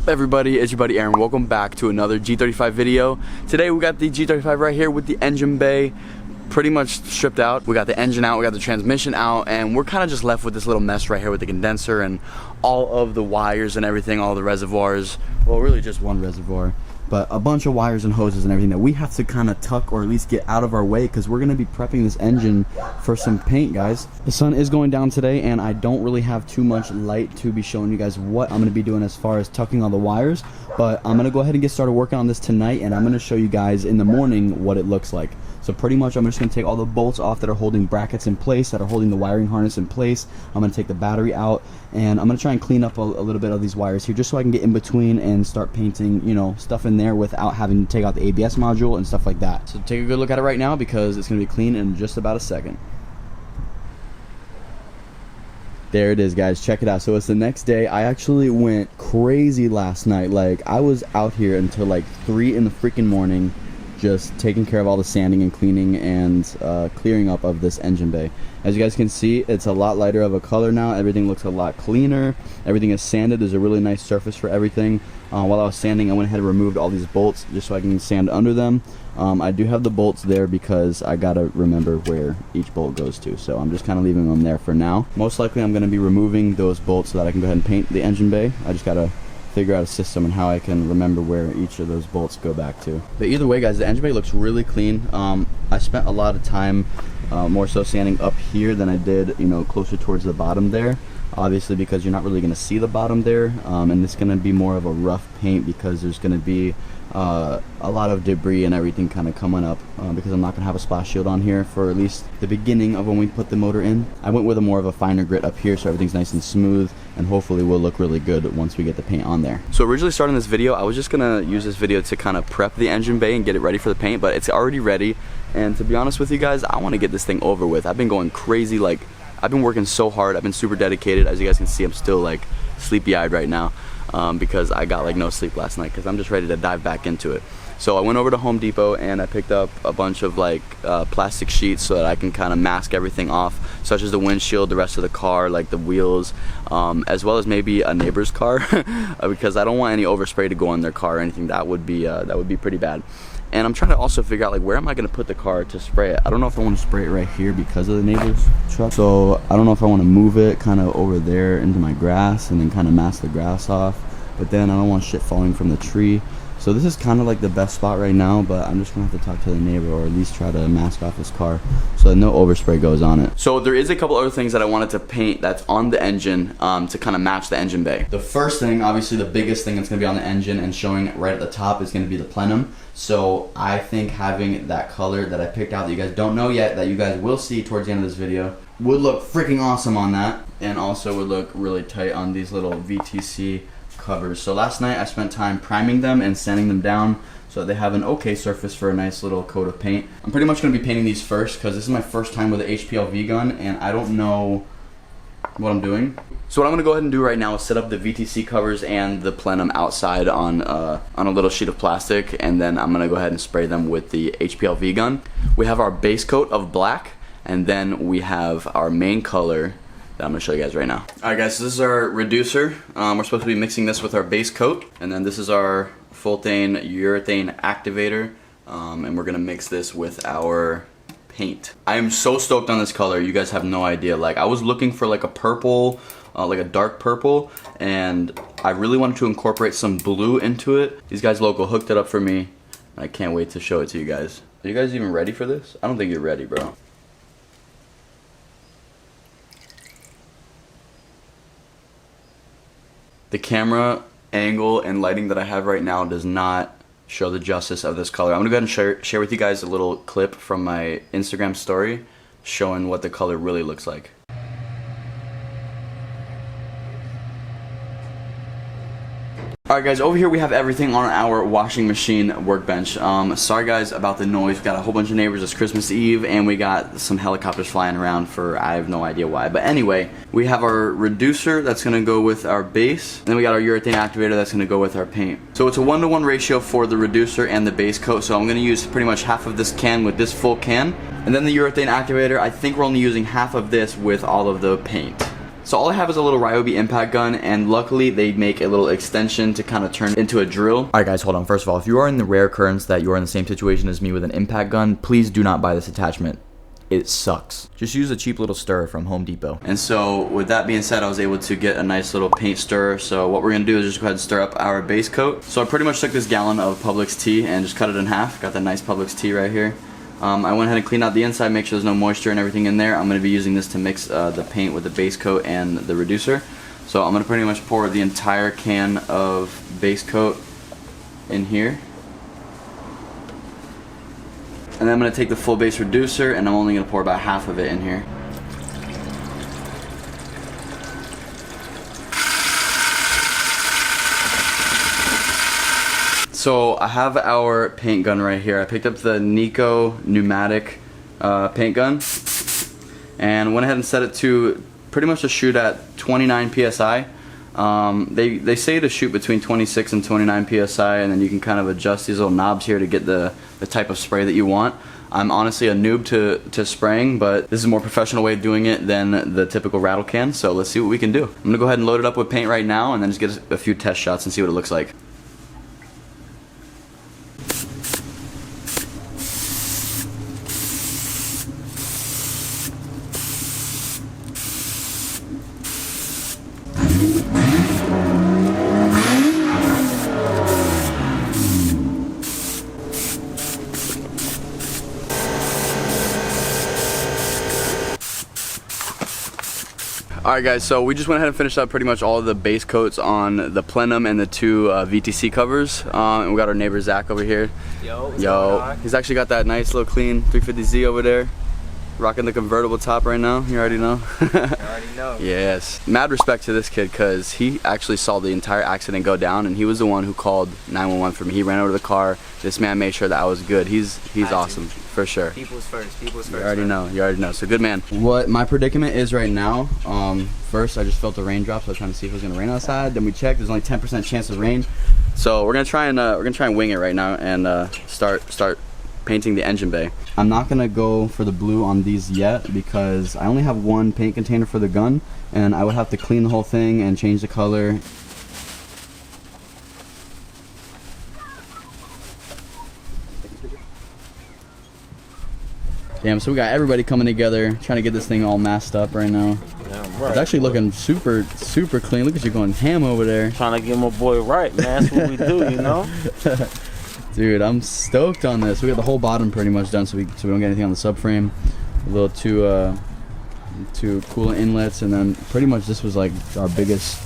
up, everybody? It's your buddy Aaron. Welcome back to another G35 video. Today we got the G35 right here with the engine bay pretty much stripped out. We got the engine out, we got the transmission out, and we're kind of just left with this little mess right here with the condenser and all of the wires and everything, all the reservoirs. Well, really just one reservoir, but a bunch of wires and hoses and everything that we have to kind of tuck or at least get out of our way because we're going to be prepping this engine for some paint, guys. The sun is going down today and I don't really have too much light to be showing you guys what I'm going to be doing as far as tucking all the wires, but I'm going to go ahead and get started working on this tonight, and I'm going to show you guys in the morning what it looks like. So pretty much I'm just going to take all the bolts off that are holding brackets in place, that are holding the wiring harness in place. I'm going to take the battery out, and I'm going to try and clean up a little bit of these wires here just so I can get in between and start painting, you know, stuff in there without having to take out the ABS module and stuff like that. So take a good look at it right now because it's going to be clean in just about a second. There it is, guys. Check it out. So it's the next day. I actually went crazy last night. Like, I was out here until like 3 in the freaking morning, just taking care of all the sanding and cleaning and clearing up of this engine bay. As you guys can see, it's a lot lighter of a color now. Everything looks a lot cleaner. Everything is sanded. There's a really nice surface for everything. While I was sanding, I went ahead and removed all these bolts just so I can sand under them. I do have the bolts there because I gotta remember where each bolt goes to, so I'm just kind of leaving them there for now. Most likely I'm going to be removing those bolts so that I can go ahead and paint the engine bay. I just gotta figure out a system and how I can remember where each of those bolts go back to. But either way, guys, the engine bay looks really clean. I spent a lot of time more so sanding up here than I did, you know, closer towards the bottom there. Obviously because you're not really going to see the bottom there, and it's going to be more of a rough paint because there's going to be a lot of debris and everything kind of coming up because I'm not going to have a splash shield on here for at least the beginning of when we put the motor in. I went with a more of a finer grit up here so everything's nice and smooth, and hopefully will look really good once we get the paint on there. So originally starting this video, I was just going to use this video to kind of prep the engine bay and get it ready for the paint, but it's already ready, and to be honest with you guys, I want to get this thing over with. I've been going crazy, like I've been working so hard. I've been super dedicated. As you guys can see, I'm still like sleepy-eyed right now because I got like no sleep last night because I'm just ready to dive back into it. So I went over to Home Depot and I picked up a bunch of like plastic sheets so that I can kind of mask everything off, such as the windshield, the rest of the car, like the wheels, as well as maybe a neighbor's car because I don't want any overspray to go on their car or anything. That would be pretty bad. And I'm trying to also figure out, like, where am I going to put the car to spray it? I don't know if I want to spray it right here because of the neighbor's truck. So I don't know if I want to move it kind of over there into my grass and then kind of mask the grass off. But then I don't want shit falling from the tree. So this is kind of like the best spot right now, but I'm just going to have to talk to the neighbor or at least try to mask off his car so that no overspray goes on it. So there is a couple other things that I wanted to paint that's on the engine to kind of match the engine bay. The first thing, obviously the biggest thing that's going to be on the engine and showing right at the top is going to be the plenum. So I think having that color that I picked out that you guys don't know yet, that you guys will see towards the end of this video, would look freaking awesome on that, and also would look really tight on these little VTC covers. So last night I spent time priming them and sanding them down so that they have an okay surface for a nice little coat of paint. I'm pretty much going to be painting these first because this is my first time with an HPLV gun and I don't know what I'm doing. So what I'm going to go ahead and do right now is set up the VTC covers and the plenum outside on a little sheet of plastic, and then I'm going to go ahead and spray them with the HPLV gun. We have our base coat of black, and then we have our main color that I'm going to show you guys right now. Alright guys, so this is our reducer. We're supposed to be mixing this with our base coat, and then this is our Fultane urethane activator, and we're going to mix this with our paint. I am so stoked on this color, you guys have no idea. Like, I was looking for like a purple, like a dark purple, and I really wanted to incorporate some blue into it. These guys local hooked it up for me. I can't wait to show it to you guys. Are you guys even ready for this? I don't think you're ready, bro. The camera angle and lighting that I have right now does not show the justice of this color. I'm gonna go ahead and share with you guys a little clip from my Instagram story showing what the color really looks like. Alright guys, over here we have everything on our washing machine workbench. Sorry guys about the noise. We got a whole bunch of neighbors. It's Christmas Eve and we got some helicopters flying around for I have no idea why. But anyway, we have our reducer that's going to go with our base. Then we got our urethane activator that's going to go with our paint. So it's a 1-to-1 ratio for the reducer and the base coat. So I'm going to use pretty much half of this can with this full can. And then the urethane activator, I think we're only using half of this with all of the paint. So all I have is a little Ryobi impact gun, and luckily they make a little extension to kind of turn into a drill. Alright guys, hold on. First of all, if you are in the rare occurrence that you are in the same situation as me with an impact gun, please do not buy this attachment. It sucks. Just use a cheap little stirrer from Home Depot. And so with that being said, I was able to get a nice little paint stirrer. So what we're gonna do is just go ahead and stir up our base coat. So I pretty much took this gallon of Publix tea and just cut it in half. Got the nice Publix tea right here. I went ahead and cleaned out the inside, make sure there's no moisture and everything in there. I'm going to be using this to mix the paint with the base coat and the reducer. So I'm going to pretty much pour the entire can of base coat in here. And then I'm going to take the full base reducer, and I'm only going to pour about half of it in here. So I have our paint gun right here. I picked up the Nico pneumatic paint gun and went ahead and set it to pretty much to shoot at 29 psi. They say to shoot between 26 and 29 psi, and then you can kind of adjust these little knobs here to get the type of spray that you want. I'm honestly a noob to spraying, but this is a more professional way of doing it than the typical rattle can, so let's see what we can do. I'm gonna go ahead and load it up with paint right now and then just get a few test shots and see what it looks like. Alright guys, so we just went ahead and finished up pretty much all of the base coats on the Plenum and the two VTC covers. And we got our neighbor Zach over here. Yo. He's actually got that nice little clean 350Z over there. Rocking the convertible top right now. You already know. I already know. Yes. Mad respect to this kid, because he actually saw the entire accident go down, and he was the one who called 911 for me. He ran over to the car. This man made sure that I was good. He's awesome, for sure. People's first. People's first. You already know. You already know. So good man. What my predicament is right now, first I just felt the raindrops. I was trying to see if it was gonna rain outside. Then we checked. There's only 10% chance of rain. So we're gonna try and wing it right now and start painting the engine bay. I'm not gonna go for the blue on these yet because I only have one paint container for the gun, and I would have to clean the whole thing and change the color. Damn, so we got everybody coming together trying to get this thing all masked up right now. Damn right. It's actually looking super clean. Look at you going ham over there. Trying to get my boy right, man. That's what we do, you know? Dude, I'm stoked on this. We got the whole bottom pretty much done, so we don't get anything on the subframe. A little two coolant inlets, and then pretty much this was like our biggest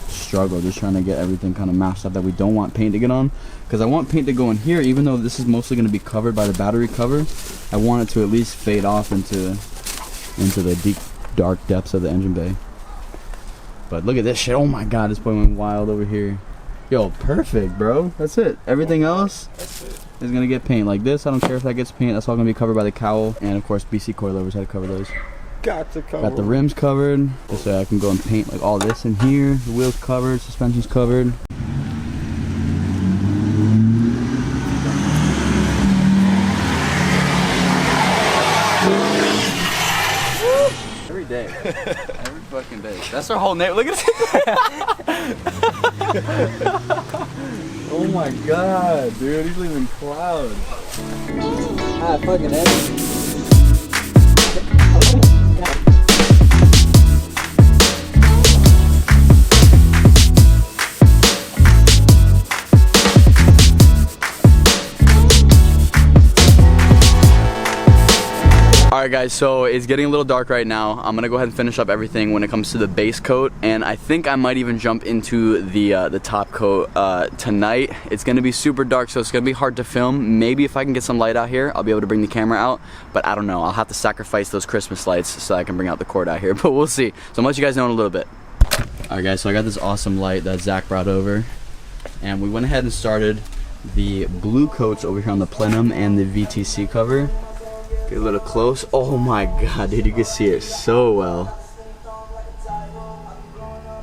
struggle, just trying to get everything kind of masked up that we don't want paint to get on. Because I want paint to go in here, even though this is mostly going to be covered by the battery cover. I want it to at least fade off into the deep, dark depths of the engine bay. But look at this shit. Oh my god, this boy went wild over here. Yo, perfect, bro. That's it. Everything else is gonna get paint. Like this, I don't care if that gets paint. That's all gonna be covered by the cowl. And of course, BC coilovers had to cover those. Got to cover. Got the rims covered, just so I can go and paint like all this in here. The wheels covered, suspension's covered. Every day. Every fucking day. That's our whole name. Look at it. Oh my god, dude. He's leaving clouds. Ah, fucking heavy. Alright guys, so it's getting a little dark right now. I'm gonna go ahead and finish up everything when it comes to the base coat, and I think I might even jump into the top coat tonight. It's gonna be super dark, so it's gonna be hard to film. Maybe if I can get some light out here, I'll be able to bring the camera out, but I don't know. I'll have to sacrifice those Christmas lights so I can bring out the cord out here, but we'll see. So I'm gonna let you guys know in a little bit. Alright guys, so I got this awesome light that Zach brought over, and we went ahead and started the blue coats over here on the Plenum and the VTC cover. Get a little close. Oh my god, dude, you can see it so well.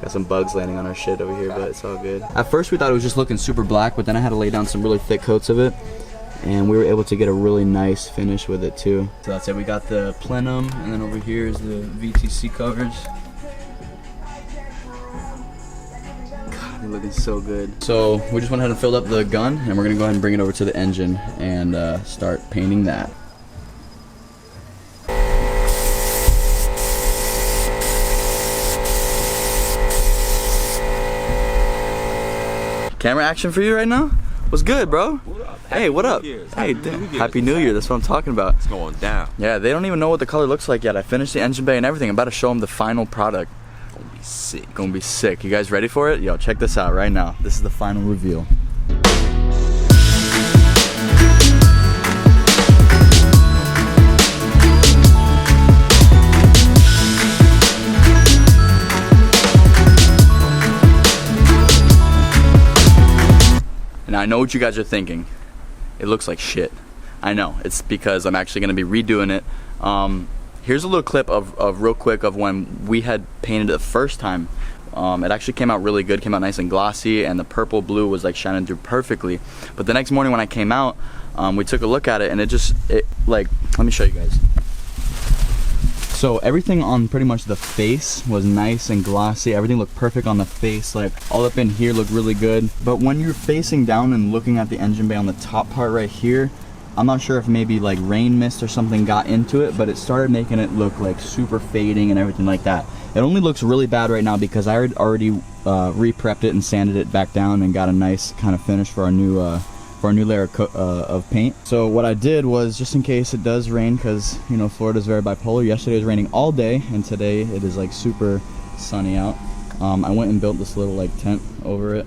Got some bugs landing on our shit over here, but it's all good. At first we thought it was just looking super black, but then I had to lay down some really thick coats of it, and we were able to get a really nice finish with it too. So that's it. We got the Plenum, and then over here is the VTC covers. You're looking so good. So we just went ahead and filled up the gun, and we're gonna go ahead and bring it over to the engine and start painting that. Camera action for you right now? What's good, bro? What up? Hey, what up? Hey, Happy New Year. That's what I'm talking about. It's going down. Yeah, they don't even know what the color looks like yet. I finished the engine bay and everything. I'm about to show them the final product. Gonna be sick. Gonna be sick. You guys ready for it? Yo, check this out right now. This is the final reveal. Now I know what you guys are thinking. It looks like shit. I know. It's because I'm actually going to be redoing it. Here's a little clip of real quick of when we had painted it the first time. It actually came out really good. Came out nice and glossy, and the purple blue was like shining through perfectly. But the next morning when I came out, we took a look at it, and it like, let me show you guys. So everything on pretty much the face was nice and glossy. Everything looked perfect on the face. Like all up in here looked really good. But when you're facing down and looking at the engine bay on the top part right here, I'm not sure if maybe like rain mist or something got into it, but it started making it look like super fading and everything like that. It only looks really bad right now because I had already re-prepped it and sanded it back down and got a nice kind of finish for our new layer of paint. So what I did was, just in case it does rain, because you know Florida is very bipolar. Yesterday it was raining all day, and today it is like super sunny out. I went and built this little like tent over it.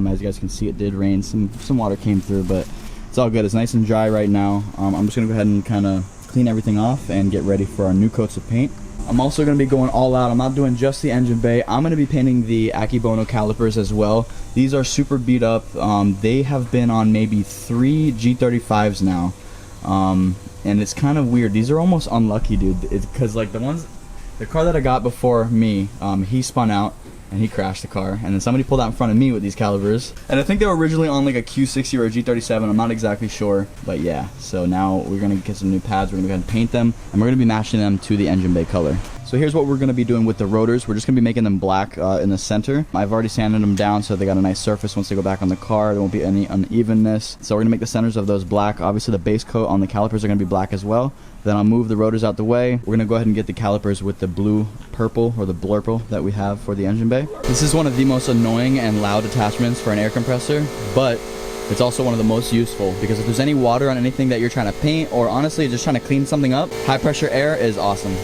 As you guys can see, it did rain. Some water came through, but it's all good. It's nice and dry right now. I'm just gonna go ahead and kind of clean everything off and get ready for our new coats of paint. I'm also going to be going all out. I'm not doing just the engine bay. I'm going to be painting the Akebono calipers as well. These are super beat up. They have been on maybe 3 G35s now. And it's kind of weird. These are almost unlucky, dude. Because like the car that I got before me, he spun out and he crashed the car. And then somebody pulled out in front of me with these calipers. And I think they were originally on like a Q60 or a G37. I'm not exactly sure. But yeah, so now we're going to get some new pads. We're going to go ahead and paint them. And we're going to be matching them to the engine bay color. So here's what we're going to be doing with the rotors. We're just going to be making them black in the center. I've already sanded them down so they got a nice surface once they go back on the car. There won't be any unevenness. So we're going to make the centers of those black. Obviously the base coat on the calipers are going to be black as well. Then I'll move the rotors out the way. We're going to go ahead and get the calipers with the blue purple or the blurple that we have for the engine bay. This is one of the most annoying and loud attachments for an air compressor, but it's also one of the most useful because if there's any water on anything that you're trying to paint, or honestly just trying to clean something up, high pressure air is awesome.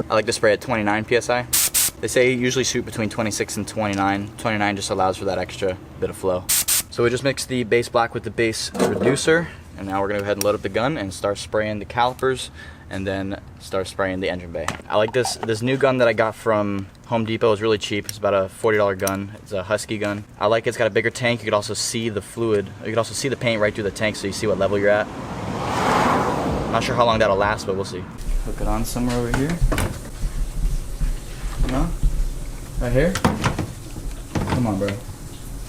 I like to spray at 29 psi. They say usually shoot between 26 and 29. 29 just allows for that extra bit of flow. So we just mixed the base black with the base reducer, and now we're gonna go ahead and load up the gun and start spraying the calipers and then start spraying the engine bay. I like this new gun that I got from Home Depot. It's really cheap. It's about a $40 gun. It's a Husky gun. I like it. It's got a bigger tank. You could also see the fluid. You could also see the paint right through the tank so you see what level you're at. I'm not sure how long that'll last, but we'll see. Hook it on somewhere over here. No? Right here? Come on, bro.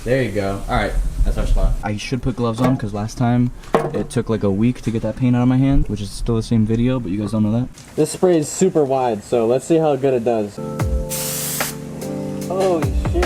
There you go. Alright, that's our spot. I should put gloves on because last time it took like a week to get that paint out of my hand, which is still the same video, but you guys don't know that. This spray is super wide, so let's see how good it does. Holy shit.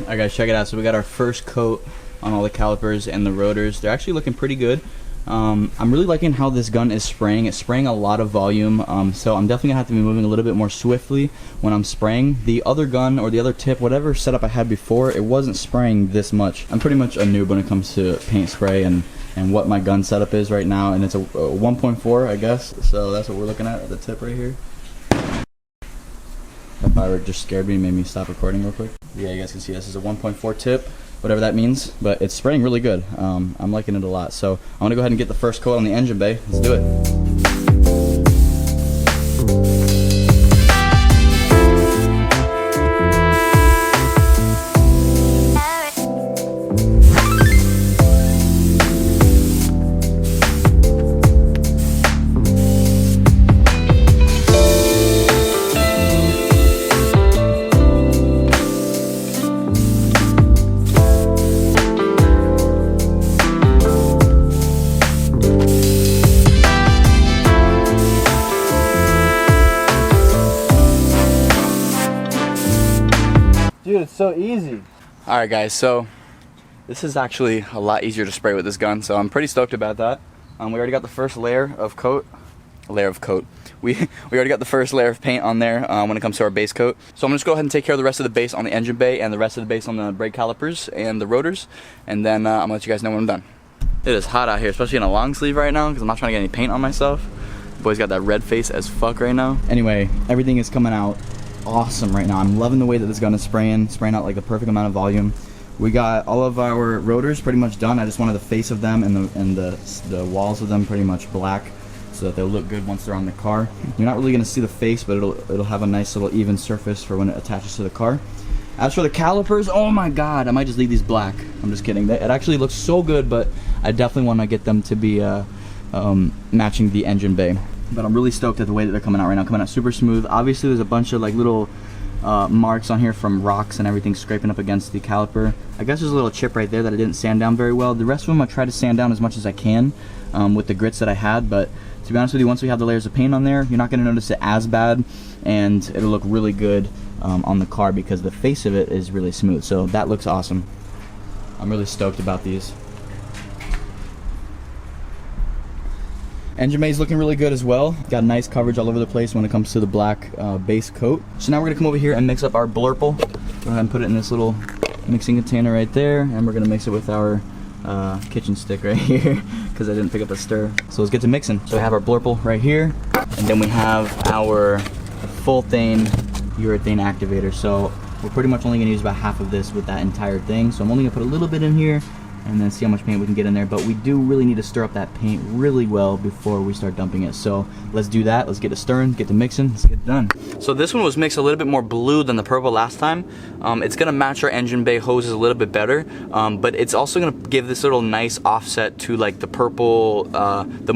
Alright guys, check it out. So we got our first coat on all the calipers and the rotors. They're actually looking pretty good. I'm really liking how this gun is spraying. It's spraying a lot of volume, so I'm definitely gonna have to be moving a little bit more swiftly when I'm spraying. The other gun or the other tip, whatever setup I had before, it wasn't spraying this much. I'm pretty much a noob when it comes to paint spray and what my gun setup is right now, and it's a 1.4, I guess. So that's what we're looking at the tip right here. That fire just scared me and made me stop recording real quick. Yeah, you guys can see this is a 1.4 tip, whatever that means, but it's spraying really good. I'm liking it a lot. So I'm gonna go ahead and get the first coat on the engine bay. Let's do it. Dude, it's so easy. Alright guys, so this is actually a lot easier to spray with this gun, so I'm pretty stoked about that. We already got the first layer of coat. We already got the first layer of paint on there when it comes to our base coat. So I'm just go ahead and take care of the rest of the base on the engine bay and the rest of the base on the brake calipers and the rotors, and then I'm gonna let you guys know when I'm done. It is hot out here, especially in a long sleeve right now because I'm not trying to get any paint on myself. The boy's got that red face as fuck right now. Anyway, everything is coming out awesome right now. I'm loving the way that this gun is spraying out like the perfect amount of volume. We got all of our rotors pretty much done. I just wanted the face of them and the walls of them pretty much black, so that they'll look good once they're on the car. You're not really gonna see the face, but it'll have a nice little even surface for when it attaches to the car. As for the calipers, oh my god, I might just leave these black. I'm just kidding. It actually looks so good, but I definitely want to get them to be matching the engine bay. But I'm really stoked at the way that they're coming out right now. Coming out super smooth. Obviously, there's a bunch of like little marks on here from rocks and everything scraping up against the caliper. I guess there's a little chip right there that I didn't sand down very well. The rest of them I tried to sand down as much as I can with the grits that I had, but to be honest with you, once we have the layers of paint on there, you're not going to notice it as bad, and it'll look really good on the car because the face of it is really smooth. So that looks awesome. I'm really stoked about these. Engine bay is looking really good as well. Got nice coverage all over the place when it comes to the black base coat. So now we're gonna come over here and mix up our blurple. Go ahead and put it in this little mixing container right there, and we're gonna mix it with our kitchen stick right here because I didn't pick up a stir. So let's get to mixing. So we have our blurple right here, and then we have our full thane urethane activator. So we're pretty much only gonna use about half of this with that entire thing. So I'm only gonna put a little bit in here and then see how much paint we can get in there, but we do really need to stir up that paint really well before we start dumping it. So let's do that. Let's get to stirring, get to mixing, let's get it done. So this one was mixed a little bit more blue than the purple last time. It's gonna match our engine bay hoses a little bit better, but it's also gonna give this little nice offset to like the purple, the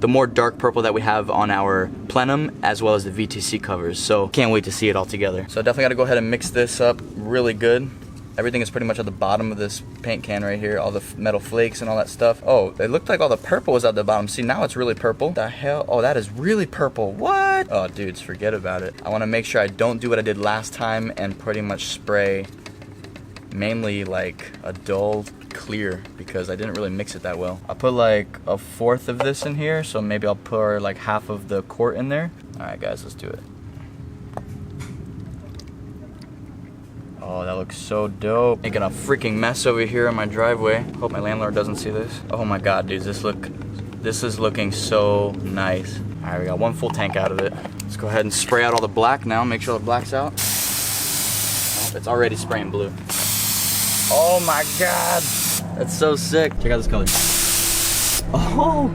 more dark purple that we have on our Plenum as well as the VTC covers. So can't wait to see it all together. So I definitely gotta go ahead and mix this up really good. Everything is pretty much at the bottom of this paint can right here, all the metal flakes and all that stuff. Oh, it looked like all the purple was at the bottom. See, now it's really purple. The hell? Oh, that is really purple. What? Oh, dudes, forget about it. I want to make sure I don't do what I did last time and pretty much spray mainly like a dull clear because I didn't really mix it that well. I put like a fourth of this in here, so maybe I'll pour like half of the quart in there. All right, guys, let's do it. Oh, that looks so dope. Making a freaking mess over here in my driveway. Hope my landlord doesn't see this. Oh my god, dudes, this is looking so nice. All right, we got one full tank out of it. Let's go ahead and spray out all the black now. Make sure the black's out. Oh, it's already spraying blue. Oh my god, that's so sick. Check out this color. Oh,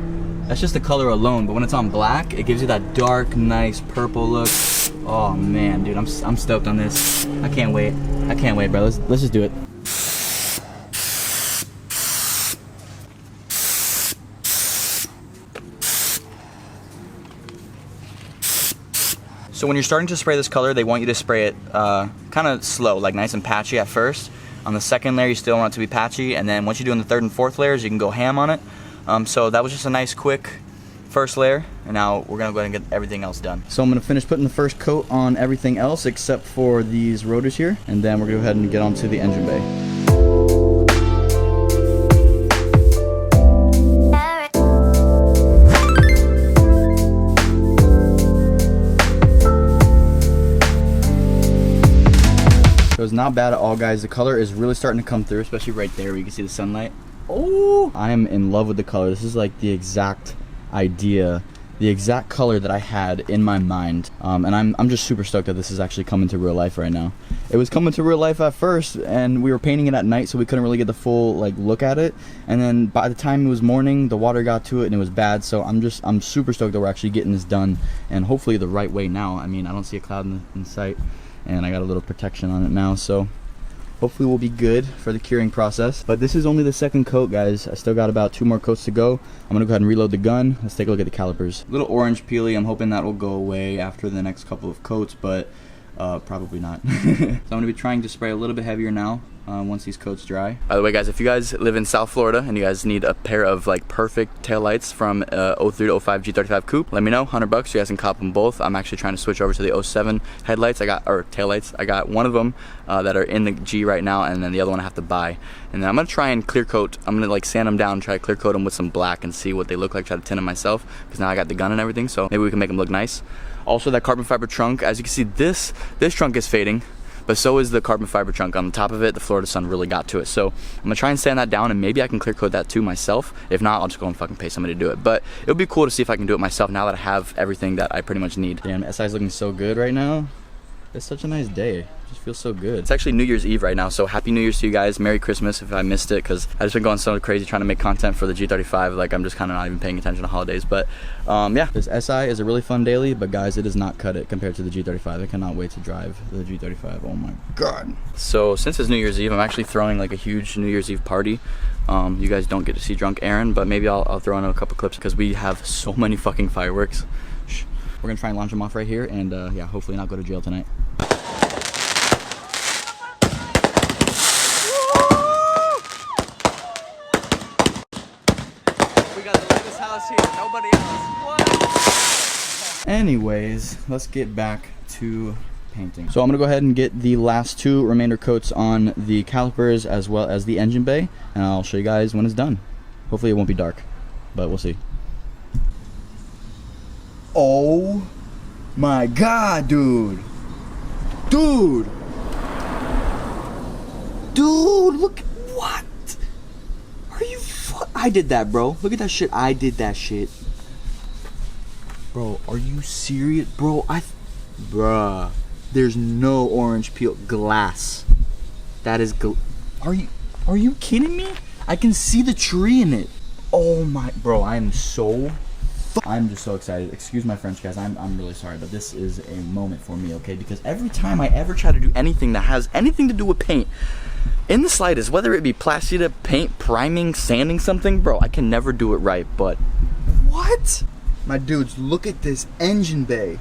that's just the color alone, but when it's on black, it gives you that dark, nice purple look. Oh man, dude, I'm stoked on this. I can't wait. I can't wait, bro. Let's just do it. So when you're starting to spray this color, they want you to spray it kind of slow, like nice and patchy at first. On the second layer, you still want it to be patchy, and then once you're doing the third and fourth layers, you can go ham on it. So that was just a nice, quick first layer, and now we're gonna go ahead and get everything else done. So I'm gonna finish putting the first coat on everything else except for these rotors here, and then we're gonna go ahead and get onto the engine bay. So it's not bad at all, guys. The color is really starting to come through, especially right there where you can see the sunlight. Oh, I am in love with the color. This is like the exact idea, the exact color that I had in my mind, and I'm just super stoked that this is actually coming to real life right now. It was coming to real life at first, and we were painting it at night, so we couldn't really get the full like look at it, and then by the time it was morning, the water got to it and it was bad. So I'm super stoked that we're actually getting this done, and hopefully the right way now. I mean, I don't see a cloud in sight, and I got a little protection on it now, so hopefully we'll be good for the curing process. But this is only the second coat, guys. I still got about 2 more coats to go. I'm gonna go ahead and reload the gun. Let's take a look at the calipers. A little orange peely. I'm hoping that will go away after the next couple of coats, but probably not. So I'm gonna be trying to spray a little bit heavier now once these coats dry. By the way, guys, if you guys live in South Florida and you guys need a pair of like perfect taillights from 03 to 05 G35 Coupe, let me know. $100, you guys can cop them both. I'm actually trying to switch over to the 07 headlights. Taillights. I got one of them that are in the G right now, and then the other one I have to buy. And then I'm gonna try and clear coat. I'm gonna like sand them down, try to clear coat them with some black and see what they look like. Try to tint them myself because now I got the gun and everything. So maybe we can make them look nice. Also, that carbon fiber trunk. As you can see, this trunk is fading. But so is the carbon fiber trunk. On the top of it, the Florida sun really got to it. So I'm gonna try and sand that down, and maybe I can clear coat that too myself. If not, I'll just go and fucking pay somebody to do it. But it would be cool to see if I can do it myself now that I have everything that I pretty much need. Damn, SI's looking so good right now. It's such a nice day. It just feels so good. It's actually New Year's Eve right now, so happy New Year's to you guys. Merry Christmas if I missed it, because I've just been going so crazy trying to make content for the G35. Like, I'm just kind of not even paying attention to holidays. But yeah, this SI is a really fun daily, but guys, it does not cut it compared to the G35. I cannot wait to drive the G35. Oh my god. So since it's New Year's Eve, I'm actually throwing like a huge New Year's Eve party. You guys don't get to see drunk Aaron, but maybe I'll throw in a couple clips because we have so many fucking fireworks. Shh. We're gonna try and launch them off right here, and yeah, hopefully not go to jail tonight. Anyways, let's get back to painting. So I'm gonna go ahead and get the last two remainder coats on the calipers as well as the engine bay, and I'll show you guys when it's done. Hopefully it won't be dark, but we'll see. Oh my god, dude. Dude, look, what? Are you I did that, bro. Look at that shit. I did that shit. Bro, are you serious? Bro, bruh, there's no orange peel. Glass. That is are you kidding me? I can see the tree in it. Oh my, bro, I'm just so excited. Excuse my French, guys. I'm really sorry, but this is a moment for me, okay? Because every time I ever try to do anything that has anything to do with paint, in the slightest, whether it be plastida, paint, priming, sanding something, bro, I can never do it right. But what? My dudes, look at this engine bay.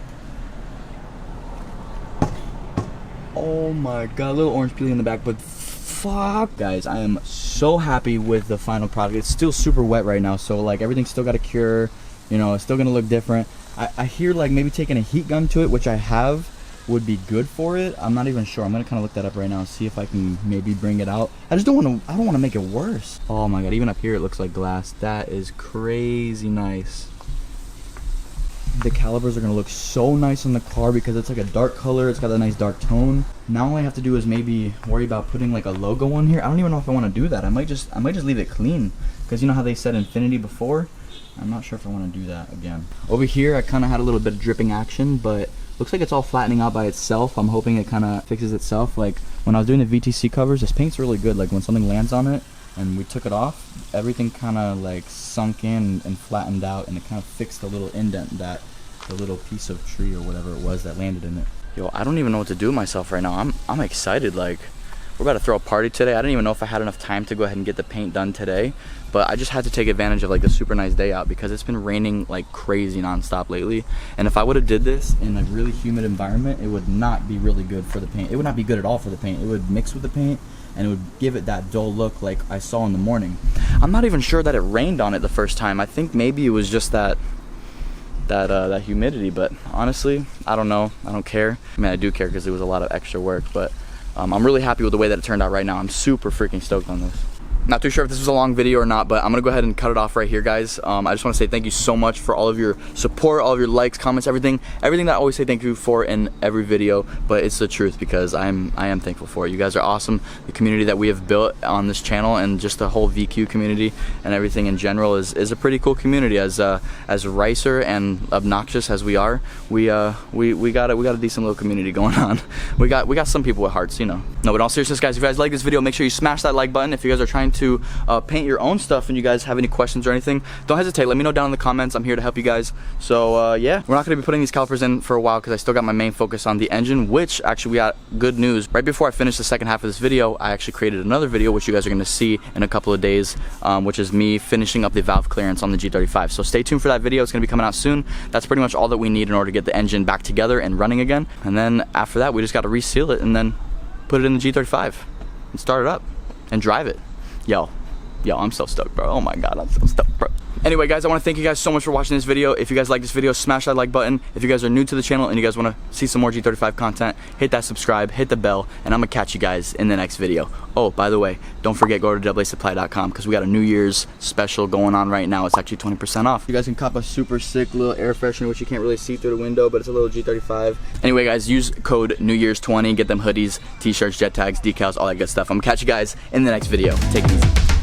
Oh my god, a little orange peel in the back, but fuck. Guys, I am so happy with the final product. It's still super wet right now, so like everything's still got to cure. You know, it's still gonna look different. I hear like maybe taking a heat gun to it, which I have, would be good for it. I'm not even sure. I'm gonna kind of look that up right now and see if I can maybe bring it out. I don't want to make it worse. Oh my god, even up here it looks like glass. That is crazy nice. The calipers are gonna look so nice on the car because it's like a dark color. It's got a nice dark tone. Now all I have to do is maybe worry about putting like a logo on here. I don't even know if I want to do that. I might just leave it clean, because you know how they said Infiniti before. I'm not sure if I want to do that again. Over here I kind of had a little bit of dripping action, but looks like it's all flattening out by itself. I'm hoping it kind of fixes itself. Like when I was doing the VTC covers, this paint's really good. Like when something lands on it and we took it off, everything kind of like sunk in and flattened out, and it kind of fixed the little indent that the little piece of tree or whatever it was that landed in it. Yo, I don't even know what to do with myself right now. I'm excited. Like, we're about to throw a party today. I didn't even know if I had enough time to go ahead and get the paint done today, but I just had to take advantage of like the super nice day out because it's been raining like crazy nonstop lately. And if I would have did this in a really humid environment, it would not be really good for the paint. It would not be good at all for the paint. It would mix with the paint and it would give it that dull look like I saw in the morning. I'm not even sure that it rained on it the first time. I think maybe it was just that humidity, but honestly, I don't know. I don't care. I mean, I do care because it was a lot of extra work, but I'm really happy with the way that it turned out right now. I'm super freaking stoked on this. Not too sure if this was a long video or not, but I'm gonna go ahead and cut it off right here, guys. I just want to say thank you so much for all of your support, all of your likes, comments, everything that I always say thank you for in every video. But it's the truth, because I am thankful for it. You guys are awesome. The community that we have built on this channel and just the whole VQ community and everything in general is a pretty cool community. As ricer and obnoxious as we are, we got a decent little community going on. We got some people with hearts, you know. No, but in all seriousness, guys, if you guys like this video, make sure you smash that like button. If you guys are trying to paint your own stuff and you guys have any questions or anything, don't hesitate. Let me know down in the comments. I'm here to help you guys. So yeah, we're not going to be putting these calipers in for a while because I still got my main focus on the engine, which actually we got good news. Right before I finish the second half of this video, I actually created another video which you guys are going to see in a couple of days, which is me finishing up the valve clearance on the G35. So stay tuned for that video. It's going to be coming out soon. That's pretty much all that we need in order to get the engine back together and running again. And then after that, we just got to reseal it and then put it in the G35. and start it up and drive it. Yo, I'm so stoked, bro. Oh my God, I'm so stoked, bro. Anyway, guys, I want to thank you guys so much for watching this video. If you guys like this video, smash that like button. If you guys are new to the channel and you guys want to see some more G35 content, hit that subscribe, hit the bell, and I'm going to catch you guys in the next video. Oh, by the way, don't forget, go to DoubleASupply.com because we got a New Year's special going on right now. It's actually 20% off. You guys can cop a super sick little air freshener, which you can't really see through the window, but it's a little G35. Anyway, guys, use code New Year's 20. Get them hoodies, t-shirts, jet tags, decals, all that good stuff. I'm going to catch you guys in the next video. Take it easy.